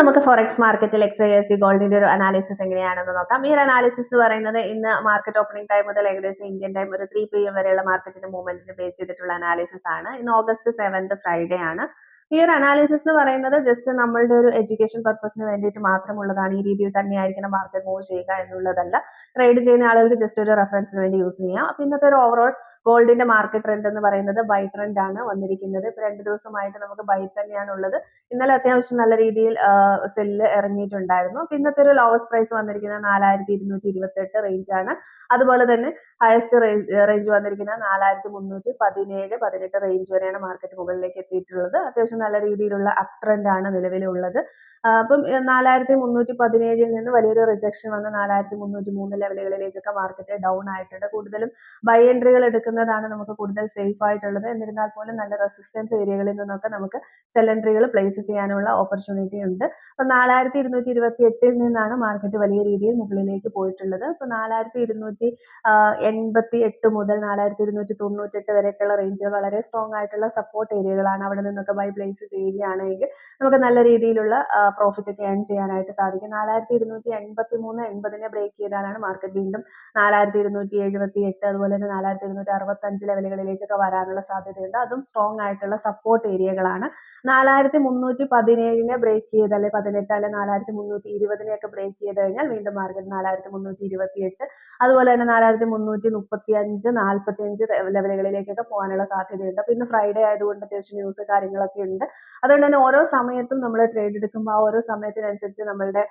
നമുക്ക് ഫോറക്സ് മാർക്കറ്റിൽ XYZ ഗോൾഡിന്റെ ഒരു അനാലിസിസ് എങ്ങനെയാണെന്ന് നോക്കാം. ഈ ഒരു അനാലിസിസ് എന്ന് പറയുന്നത് ഇന്ന് മാർക്കറ്റ് ഓപ്പണിംഗ് ടൈം മുതൽ ഏകദേശം ഇന്ത്യൻ ടൈം ഒരു 3 PM വരെയുള്ള മാർക്കറ്റിന്റെ മൂവ്മെന്റിനെ ബേസ് ചെയ്തിട്ടുള്ള അനാലിസിസ് ആണ്. ഇന്ന് ഓഗസ്റ്റ് 7 ഫ്രൈഡേ ആണ്. ഈ ഒരു അനാലിസിസ് എന്ന് പറയുന്നത് ജസ്റ്റ് നമ്മളുടെ ഒരു എഡ്യൂക്കേഷൻ പർപ്പസിന് വേണ്ടിയിട്ട് മാത്രമുള്ളതാണ്. ഈ രീതിയിൽ തന്നെയായിരിക്കണം മാർക്കറ്റ് മൂവ് ചെയ്യുക എന്നുള്ളതല്ല. ട്രേഡ് ചെയ്യുന്ന ആളുകൾക്ക് ജസ്റ്റ് ഒരു റെഫറൻസിന് വേണ്ടി യൂസ് ചെയ്യാം. അപ്പൊ ഇന്നത്തെ ഒരു ഓവറോൾ ഗോൾഡിന്റെ മാർക്കറ്റ് ട്രെൻഡ് എന്ന് പറയുന്നത് ബൈ ട്രെൻഡ് ആണ് വന്നിരിക്കുന്നത്. ഇപ്പൊ 2 ദിവസമായിട്ട് നമുക്ക് ബൈ തന്നെയാണ് ഉള്ളത്. ഇന്നലെ അത്യാവശ്യം നല്ല രീതിയിൽ സെല്ല് ഇറങ്ങിയിട്ടുണ്ടായിരുന്നു. അപ്പൊ ഇന്നത്തെ ഒരു ലോവസ്റ്റ് പ്രൈസ് വന്നിരിക്കുന്നത് 4228 റേഞ്ച് ആണ്. അതുപോലെ തന്നെ ഹയസ്റ്റ് റേഞ്ച് വന്നിരിക്കുന്നത് 4317 18 റേഞ്ച് വരെയാണ് മാർക്കറ്റ് മുകളിലേക്ക് എത്തിയിട്ടുള്ളത്. അത്യാവശ്യം നല്ല രീതിയിലുള്ള അപ് ട്രെൻഡ് ആണ് നിലവിലുള്ളത്. അപ്പം 4317 നിന്ന് വലിയൊരു റിജക്ഷൻ വന്ന് 4303 ലെവലുകളിലേക്കൊക്കെ മാർക്കറ്റ് ഡൗൺ ആയിട്ടുണ്ട്. കൂടുതലും ബൈ എൻട്രികൾ എടുക്കുന്നതാണ് നമുക്ക് കൂടുതൽ സേഫ് ആയിട്ടുള്ളത്. എന്നിരുന്നാൽ പോലും നല്ല റെസിസ്റ്റൻസ് ഏരിയകളിൽ നിന്നൊക്കെ നമുക്ക് സെൽ എൻട്രികൾ പ്ലേസ് ചെയ്യാനുള്ള ഓപ്പർച്യൂണിറ്റി ഉണ്ട്. അപ്പൊ 4228 നിന്നാണ് മാർക്കറ്റ് വലിയ രീതിയിൽ മുകളിലേക്ക് പോയിട്ടുള്ളത്. അപ്പൊ 4288 മുതൽ 4298 വരെയൊക്കെയുള്ള റേഞ്ചുകൾ വളരെ സ്ട്രോങ് ആയിട്ടുള്ള സപ്പോർട്ട് ഏരിയകളാണ്. അവിടെ നിന്നൊക്കെ ബൈ പ്ലേസ് ചെയ്യുകയാണെങ്കിൽ നമുക്ക് നല്ല രീതിയിലുള്ള പ്രോഫിറ്റ് ഒക്കെ ഏൺ ചെയ്യാനായിട്ട് സാധിക്കും. 4283 80നെ ബ്രേക്ക് ചെയ്താലാണ് മാർക്കറ്റ് വീണ്ടും 4278 അതുപോലെ തന്നെ 4265 ലെവലുകളിലേക്കൊക്കെ വരാനുള്ള സാധ്യതയുണ്ട്. അതും സ്ട്രോങ് ആയിട്ടുള്ള സപ്പോർട്ട് ഏരിയകളാണ്. 4317നെ ബ്രേക്ക് ചെയ്ത് അല്ലെ 18 അല്ലെ 4320നെയൊക്കെ ബ്രേക്ക് ചെയ്ത് കഴിഞ്ഞാൽ വീണ്ടും മാർക്കറ്റ് 4328 അതുപോലെ തന്നെ 4335 45 ലെവലുകളിലേക്കൊക്കെ പോകാനുള്ള സാധ്യതയുണ്ട്. അപ്പൊ ഇന്ന് ഫ്രൈഡേ ആയതുകൊണ്ട് അത്യാവശ്യം ന്യൂസ് കാര്യങ്ങളൊക്കെ ഉണ്ട്. അതുകൊണ്ട് തന്നെ ഓരോ സമയത്തും നമ്മൾ ട്രേഡ് എടുക്കുമ്പോൾ ആ ഓരോ സമയത്തിനനുസരിച്ച് നമ്മളുടെ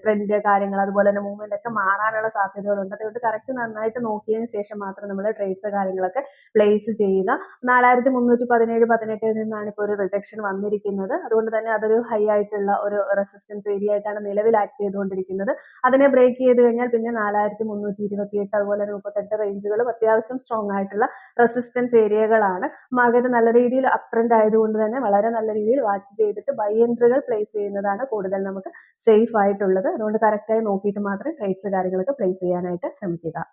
ട്രെൻഡ് കാര്യങ്ങൾ അതുപോലെ തന്നെ മൂവ്മെന്റ് ഒക്കെ മാറാനുള്ള സാധ്യതകളുണ്ട്. അതുകൊണ്ട് കറക്റ്റ് നന്നായിട്ട് നോക്കിയതിന് ശേഷം മാത്രം നമ്മൾ ട്രേഡ്സ് കാര്യങ്ങളൊക്കെ പ്ലേസ് ചെയ്യുക. 4317 18 നിന്നാണ് ഇപ്പോൾ ഒരു റിജക്ഷൻ വന്നിരിക്കുന്നത്. അതുകൊണ്ട് തന്നെ അതൊരു ഹൈ ആയിട്ടുള്ള ഒരു റെസിസ്റ്റൻസ് ഏരിയ ആയിട്ടാണ് നിലവിൽ ആക്ട് ചെയ്തുകൊണ്ടിരിക്കുന്നത്. അതിനെ ബ്രേക്ക് ചെയ്ത് കഴിഞ്ഞാൽ പിന്നെ 4328 അതുപോലെ തന്നെ 38 റേഞ്ചുകളും അത്യാവശ്യം സ്ട്രോങ് ആയിട്ടുള്ള റെസിസ്റ്റൻസ് ഏരിയകളാണ്. മാർക്കറ്റ് നല്ല രീതിയിൽ അപ് ട്രെൻഡ് ആയതുകൊണ്ട് തന്നെ വളരെ നല്ല രീതിയിൽ വാച്ച് ചെയ്തിട്ട് ബൈ എൻട്രികൾ പ്ലേസ് ചെയ്യുന്നതാണ് കൂടുതൽ നമുക്ക് സേഫ് ആയിട്ടുള്ളത്. അതുകൊണ്ട് കറക്റ്റായി നോക്കിയിട്ട് മാത്രം ട്രേഡ്സ് കാര്യങ്ങളൊക്കെ പ്ലേസ് ചെയ്യാനായിട്ട് ശ്രമിക്കുക.